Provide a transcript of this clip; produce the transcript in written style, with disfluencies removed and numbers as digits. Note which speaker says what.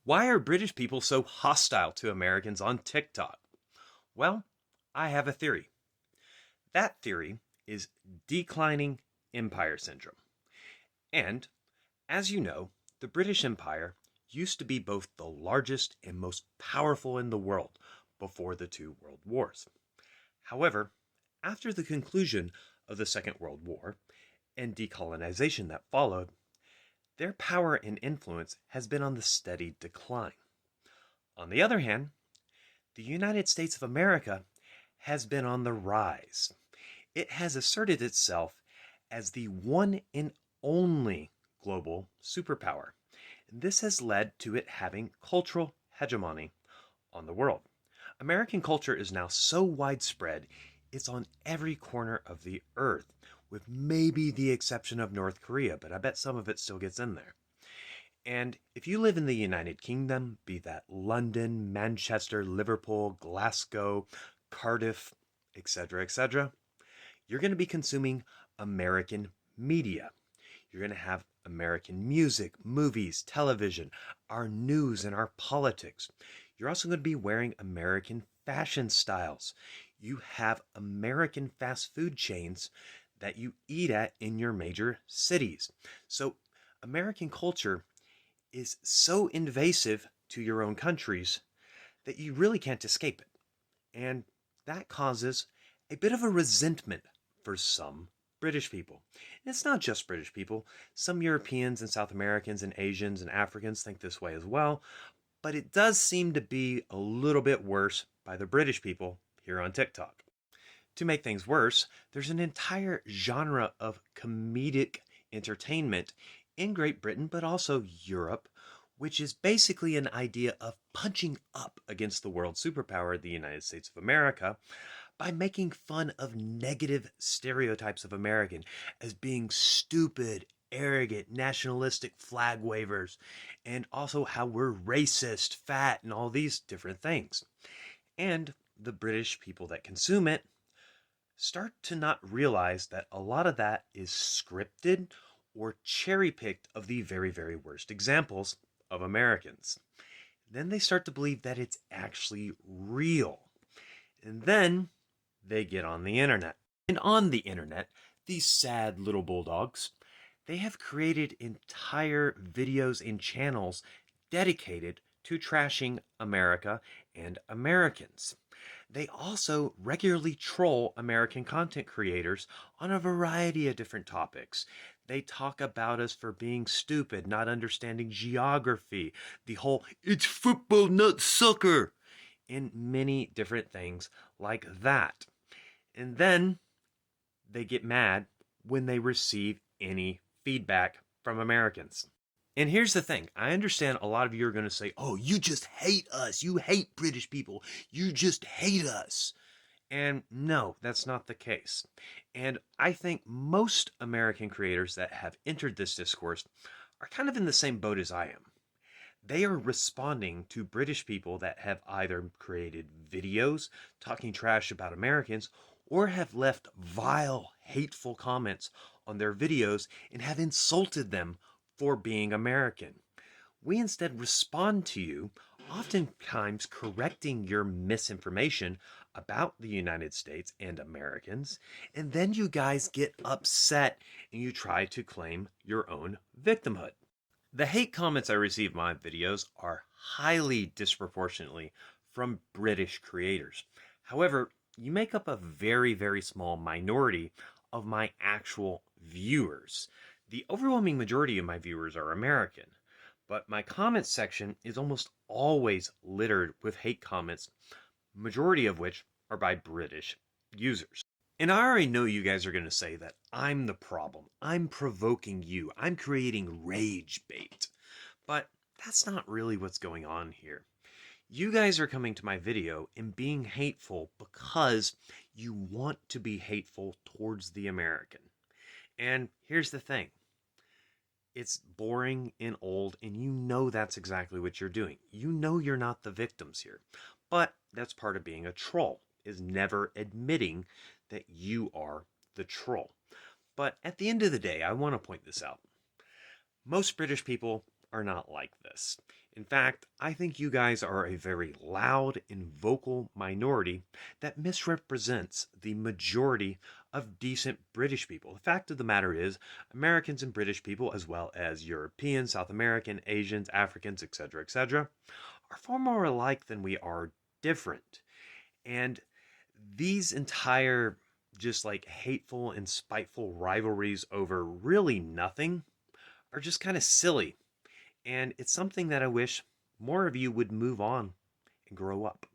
Speaker 1: Why are British people so hostile to Americans on TikTok? Well, I have a theory. That theory is declining empire syndrome. And, as you know, the British Empire used to be both the largest and most powerful in the world before the two world wars. However, after the conclusion of the Second World War and decolonization that followed, their power and influence has been on the steady decline. On the other hand, the United States of America has been on the rise. It has asserted itself as the one and only global superpower. This has led to it having cultural hegemony on the world. American culture is now so widespread, it's on every corner of the earth, with maybe the exception of North Korea, but I bet some of it still gets in there. And if you live in the United Kingdom, be that London, Manchester, Liverpool, Glasgow, Cardiff, etc., you're going to be consuming American media. You're going to have American music, movies, television, our news, and our politics. You're also going to be wearing American fashion styles. You have American fast food chains that you eat at in your major cities. So, American culture is so invasive to your own countries that you really can't escape it. And that causes a bit of a resentment for some British people. And it's not just British people. Some Europeans and South Americans and Asians and Africans think this way as well. But it does seem to be a little bit worse by the British people here on TikTok. To make things worse, there's an entire genre of comedic entertainment in Great Britain, but also Europe, which is basically an idea of punching up against the world superpower, the United States of America, by making fun of negative stereotypes of American as being stupid, arrogant, nationalistic flag wavers, and also how we're racist, fat, and all these different things. And the British people that consume it start to not realize that a lot of that is scripted or cherry picked of the very, very worst examples of Americans. Then they start to believe that it's actually real. And then they get on the internet. And on the internet, these sad little bulldogs, they have created entire videos and channels dedicated to trashing America and Americans. They also regularly troll American content creators on a variety of different topics. They talk about us for being stupid, not understanding geography, the whole "it's football, not soccer," and many different things like that. And then they get mad when they receive any feedback from Americans. And here's the thing. I understand a lot of you are going to say, oh, you just hate us. You hate British people. You just hate us. And no, that's not the case. And I think most American creators that have entered this discourse are kind of in the same boat as I am. They are responding to British people that have either created videos talking trash about Americans or have left vile, hateful comments on their videos and have insulted them for being American. We instead respond to you, oftentimes correcting your misinformation about the United States and Americans, and then you guys get upset and you try to claim your own victimhood. The hate comments I receive in my videos are highly disproportionately from British creators. However, you make up a very, very small minority of my actual viewers. The overwhelming majority of my viewers are American, but my comments section is almost always littered with hate comments, majority of which are by British users. And I already know you guys are going to say that I'm the problem. I'm provoking you. I'm creating rage bait. But that's not really what's going on here. You guys are coming to my video and being hateful because you want to be hateful towards the American. And here's the thing. It's boring and old, and you know that's exactly what you're doing. You know you're not the victims here. But that's part of being a troll, is never admitting that you are the troll. But at the end of the day, I want to point this out. Most British people are not like this. In fact, I think you guys are a very loud and vocal minority that misrepresents the majority of decent British people. The fact of the matter is, Americans and British people, as well as Europeans, South American, Asians, Africans, etc., are far more alike than we are different. And these entire just like hateful and spiteful rivalries over really nothing are just kind of silly. And it's something that I wish more of you would move on and grow up.